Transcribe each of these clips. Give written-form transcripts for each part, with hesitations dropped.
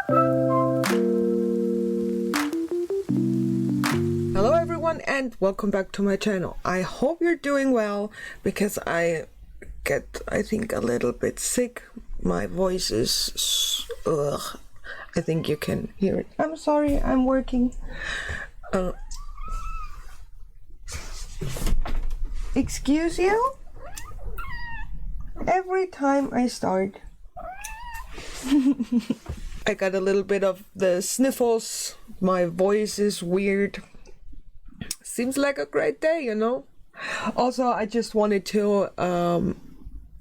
Hello everyone and welcome back to my channel. I hope you're doing well because I think a little bit sick. My voice is I think you can hear it. I'm sorry, I'm working. Excuse you? Every time I start I got a little bit of the sniffles. My voice is weird. Seems like a great day, you know? Also, I just wanted to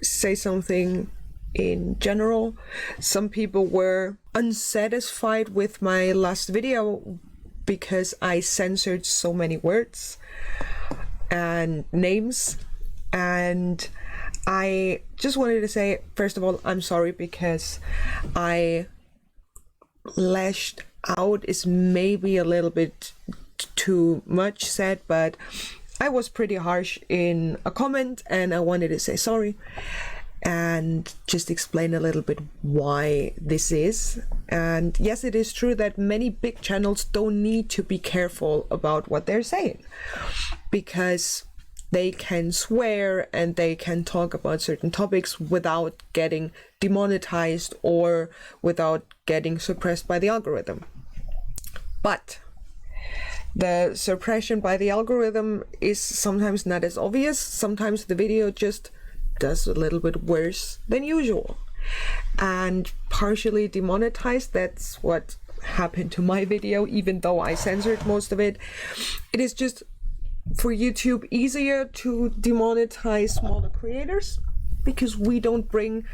say something in general. Some people were unsatisfied with my last video because I censored so many words and names, and I just wanted to say, first of all, I'm sorry because I lashed out is maybe a little bit too much said, but I was pretty harsh in a comment and I wanted to say sorry and just explain a little bit why this is. And yes, it is true that many big channels don't need to be careful about what they're saying because they can swear and they can talk about certain topics without getting demonetized or without getting suppressed by the algorithm. But the suppression by the algorithm is sometimes not as obvious. Sometimes the video just does a little bit worse than usual. And partially demonetized, that's what happened to my video, even though I censored most of it. It is just for YouTube easier to demonetize smaller creators because we don't bring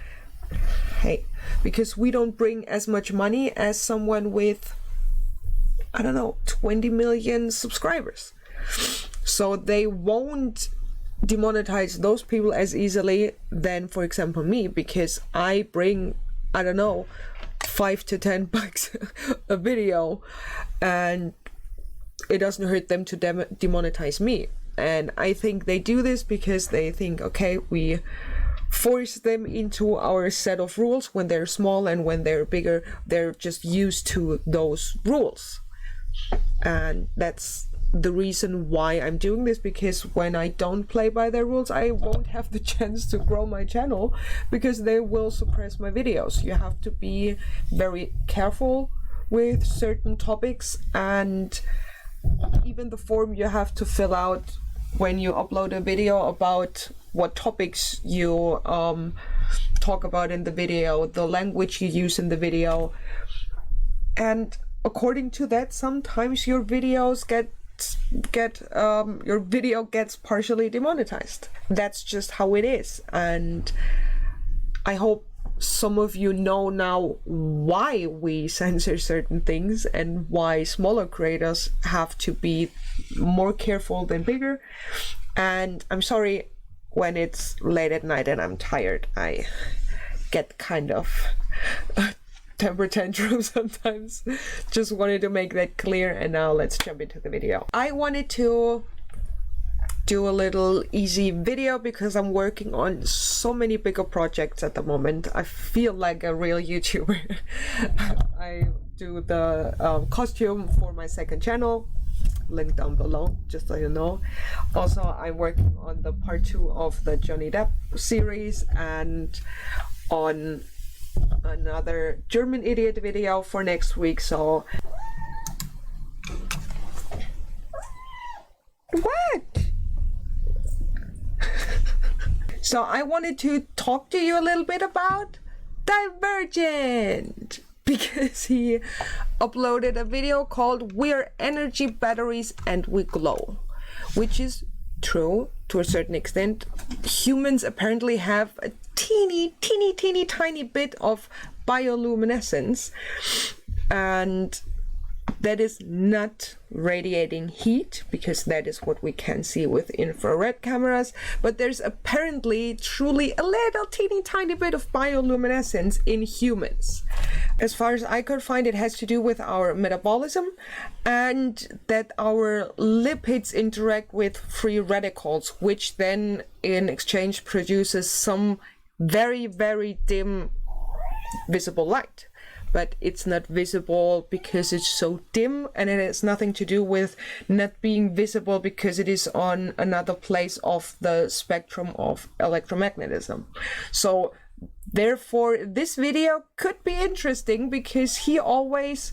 as much money as someone with, I don't know, 20 million subscribers. So they won't demonetize those people as easily than, for example, me, because I bring, I don't know, $5 to $10 a video, and it doesn't hurt them to demonetize me. And I think they do this because they think, okay, we force them into our set of rules. When they're small and when they're bigger, they're just used to those rules. And that's the reason why I'm doing this, because when I don't play by their rules, I won't have the chance to grow my channel because they will suppress my videos. You have to be very careful with certain topics, and even the form you have to fill out when you upload a video about what topics you talk about in the video, the language you use in the video, and according to that, sometimes your videos your video gets partially demonetized. That's just how it is, and I hope some of you know now why we censor certain things and why smaller creators have to be more careful than bigger. And I'm sorry when it's late at night and I'm tired. I get kind of temper tantrum sometimes. Just wanted to make that clear, and now let's jump into the video. I wanted to do a little easy video because I'm working on so many bigger projects at the moment. I feel like a real YouTuber. I do the costume for my second channel, link down below, just so you know. Also, I'm working on the part 2 of the Johnny Depp series and on another German idiot video for next week. So what? So I wanted to talk to you a little bit about Divergent because he uploaded a video called "We're Energy Batteries and We Glow," which is true to a certain extent. Humans apparently have a teeny tiny bit of bioluminescence, and that is not radiating heat, because that is what we can see with infrared cameras, but there's apparently truly a little teeny tiny bit of bioluminescence in humans. As far as I could find, it has to do with our metabolism and that our lipids interact with free radicals, which then in exchange produces some very dim visible light. but it's not visible because it's so dim, and it has nothing to do with not being visible because it is on another place of the spectrum of electromagnetism. So therefore, this video could be interesting because he always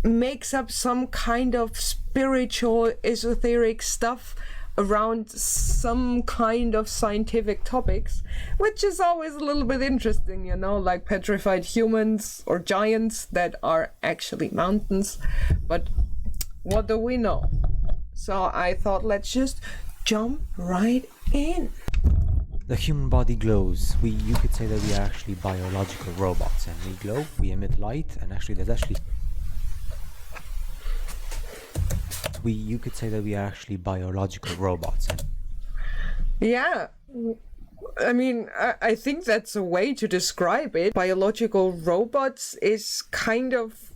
makes up some kind of spiritual, esoteric stuff around some kind of scientific topics, which is always a little bit interesting, you know, like petrified humans or giants that are actually mountains. But what do we know? So I thought, let's just jump right in. The human body glows. You could say that we are actually biological robots, and we glow, we emit light, and actually you could say that we are actually biological robots. Yeah, I mean, I think that's a way to describe it. Biological robots is kind of,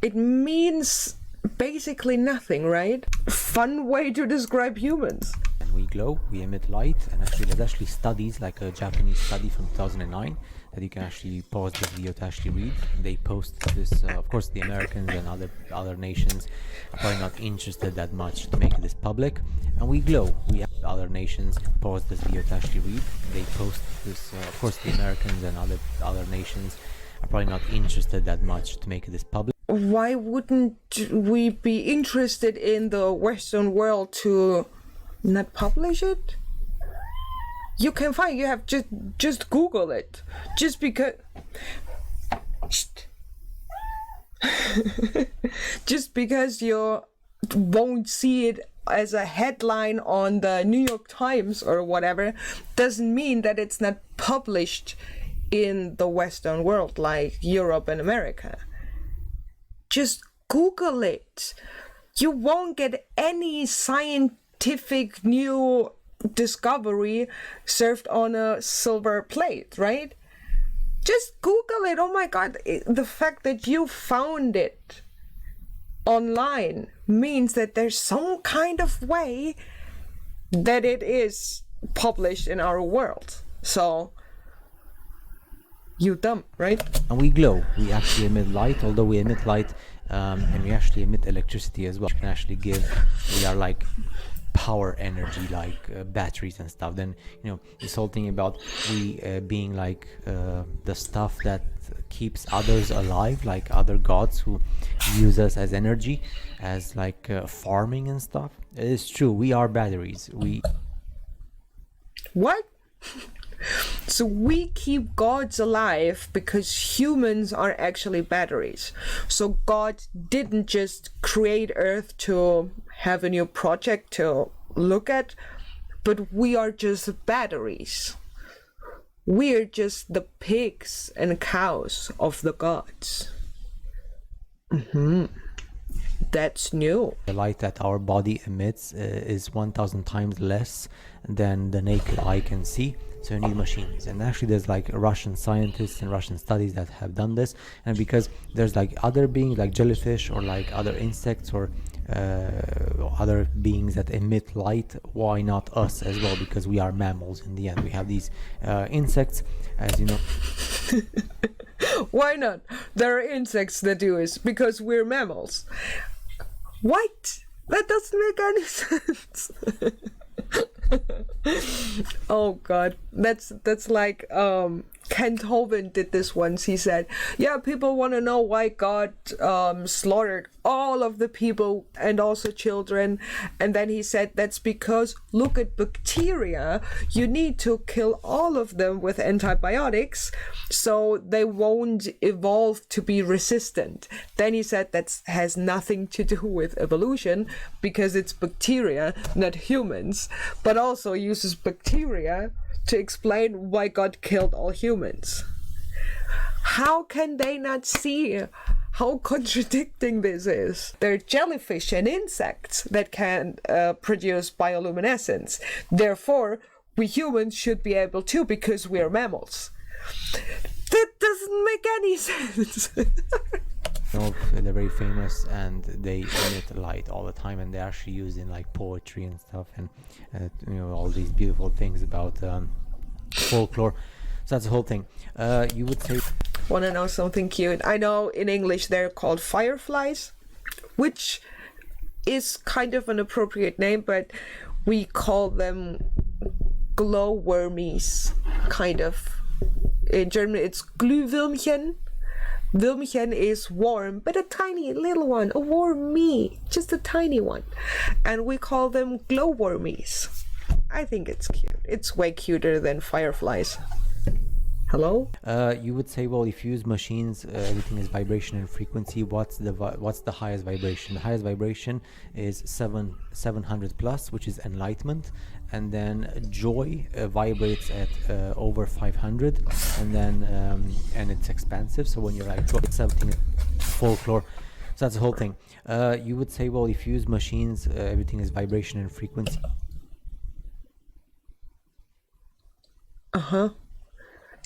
it means basically nothing, right? Fun way to describe humans. And we glow, we emit light, and actually there's actually studies, like a Japanese study from 2009, that you can actually pause the video to actually read. They post this, of course the Americans and other nations are probably not interested that much to make this public, and we glow. We have other nations pause this video to actually read. They post this, of course the Americans and other nations are probably not interested that much to make this public. Why wouldn't we be interested in the Western world to not publish it? You can find, you have just Google it. Just because just because you won't see it as a headline on the New York Times or whatever doesn't mean that it's not published in the Western world like Europe and America. Just Google it. You won't get any scientific new discovery served on a silver plate, right? Just Google it. Oh my God. The fact that you found it online means that there's some kind of way that it is published in our world. So you dumb, right? And we glow. We actually emit light, although we emit light and we actually emit electricity as well. We can actually we are like power energy, like batteries and stuff. Then, you know, this whole thing about we being like the stuff that keeps others alive, like other gods who use us as energy, as like farming and stuff. It is true. We are batteries. What? So we keep gods alive because humans are actually batteries. So God didn't just create Earth to have a new project to look at, but we are just batteries. We're just the pigs and cows of the gods. That's new. The light that our body emits is 1,000 times less than the naked eye can see. So you need machines, and actually there's like Russian scientists and Russian studies that have done this, and because there's like other beings like jellyfish or like other insects or other beings that emit light, why not us as well? Because we are mammals in the end. We have these insects, as you know. Why not? There are insects that do it because we're mammals. What? That doesn't make any sense. Oh God, that's like Kent Hovind did this once. He said, yeah, people want to know why God slaughtered all of the people and also children, and then he said that's because look at bacteria. You need to kill all of them with antibiotics so they won't evolve to be resistant. Then he said that has nothing to do with evolution because it's bacteria, not humans, but also uses bacteria to explain why God killed all humans. How can they not see how contradicting this is? There are jellyfish and insects that can produce bioluminescence. Therefore, we humans should be able to because we're mammals. That doesn't make any sense. They're very famous and they emit light all the time, and they're actually used in like poetry and stuff, and you know, all these beautiful things about folklore. So that's the whole thing. You would say Want to know something cute? I know in English they're called fireflies, which is kind of an appropriate name, but we call them glowwormies, kind of. In German it's Glühwürmchen. Würmchen is warm, but a tiny little one, a wormy, just a tiny one. And we call them glowwormies. I think it's cute. It's way cuter than fireflies. Hello? You would say, well, if you use machines, everything is vibration and frequency. What's the highest vibration? The highest vibration is 700 plus, which is enlightenment, and then joy vibrates at over 500, and then and it's expansive. So when you're like joy, it's something folklore. So that's the whole thing. You would say, well, if you use machines, everything is vibration and frequency.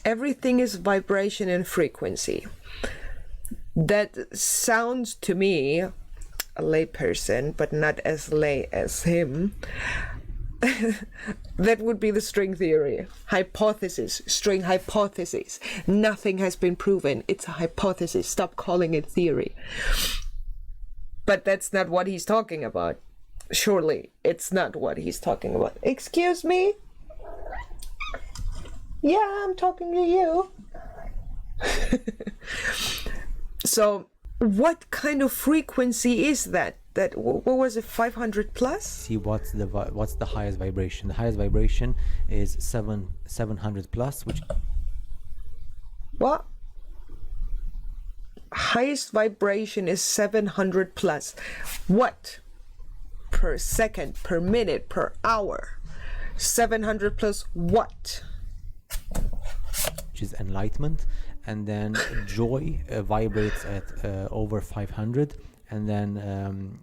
Everything is vibration and frequency. That sounds to me, a layperson, but not as lay as him, that would be the string theory. Hypothesis, string hypothesis. Nothing has been proven. It's a hypothesis. Stop calling it theory. But that's not what he's talking about. Surely it's not what he's talking about. Excuse me? Yeah, I'm talking to you. So, what kind of frequency is that? What was it? 500 plus? See what's the highest vibration? The highest vibration is 700 plus, which. What? Highest vibration is 700 plus. What? Per second, per minute, per hour? 700 plus what? Which is enlightenment, and then joy vibrates at over 500, and then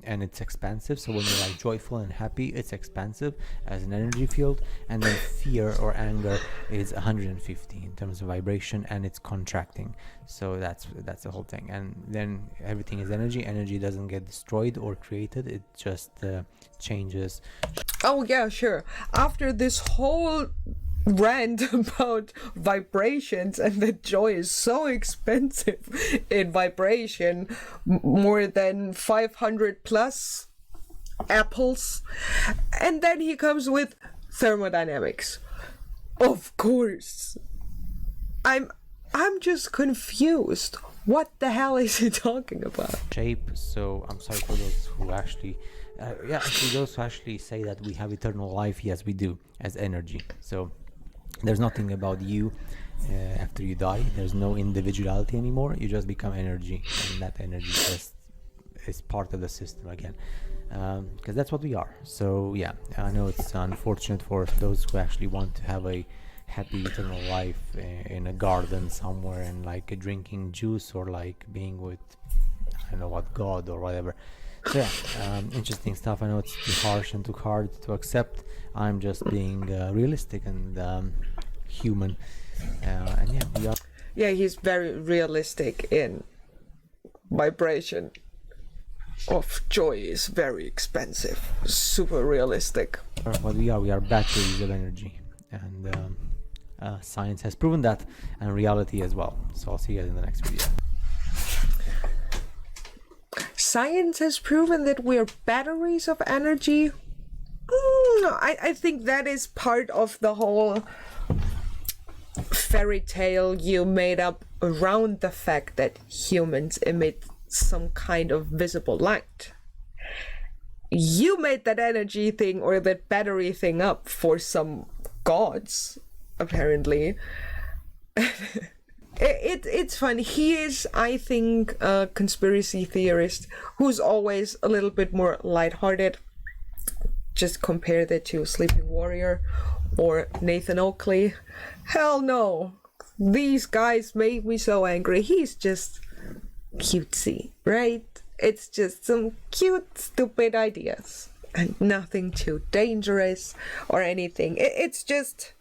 and it's expansive. So when you're like joyful and happy, it's expansive as an energy field, and then fear or anger is 150 in terms of vibration, and it's contracting. So that's the whole thing. And then everything is energy. Energy doesn't get destroyed or created, it just changes. Oh yeah, sure. After this whole rant about vibrations and that joy is so expensive in vibration, more than 500 plus apples, and then he comes with thermodynamics. Of course. I'm just confused. What the hell is he talking about? Shape. So I'm sorry for those who actually those who actually say that we have eternal life. Yes, we do, as energy. So there's nothing about you after you die. There's no individuality anymore. You just become energy, and that energy just is part of the system again, because that's what we are. So yeah, I know it's unfortunate for those who actually want to have a happy eternal life in a garden somewhere and like drinking juice or like being with, I don't know what, God or whatever. So yeah, interesting stuff. I know it's too harsh and too hard to accept. I'm just being realistic and human, and yeah, we are. Yeah, he's very realistic in vibration of joy is very expensive. Super realistic. What we are batteries of energy, and science has proven that, and reality as well. So I'll see you guys in the next video. Science has proven that we're batteries of energy. I think that is part of the whole fairy tale you made up around the fact that humans emit some kind of visible light. You made that energy thing or that battery thing up for some gods, apparently. It's fun. He is, I think, a conspiracy theorist who's always a little bit more lighthearted. Just compare that to Sleeping Warrior or Nathan Oakley. Hell no. These guys made me so angry. He's just cutesy, right? It's just some cute, stupid ideas. And nothing too dangerous or anything. It's just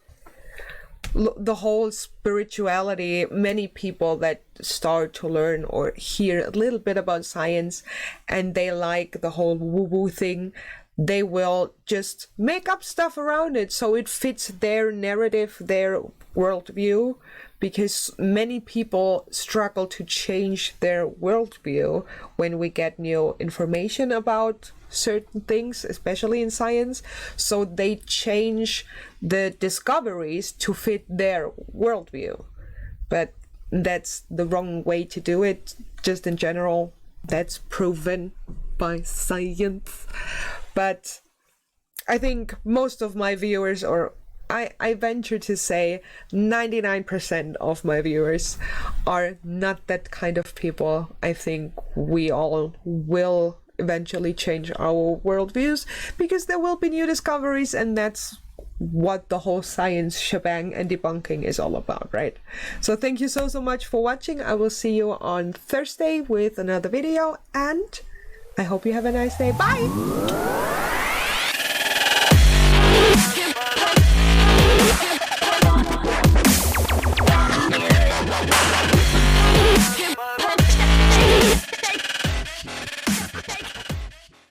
the whole spirituality. Many people that start to learn or hear a little bit about science and they like the whole woo-woo thing, they will just make up stuff around it so it fits their narrative, their worldview. because many people struggle to change their worldview when we get new information about certain things, especially in science. So they change the discoveries to fit their worldview. But that's the wrong way to do it, just in general. That's proven by science. But I think most of my viewers, or I venture to say 99% of my viewers, are not that kind of people. I think we all will eventually change our worldviews because there will be new discoveries, and that's what the whole science shebang and debunking is all about, right? So thank you so much for watching. I will see you on Thursday with another video, and I hope you have a nice day. Bye!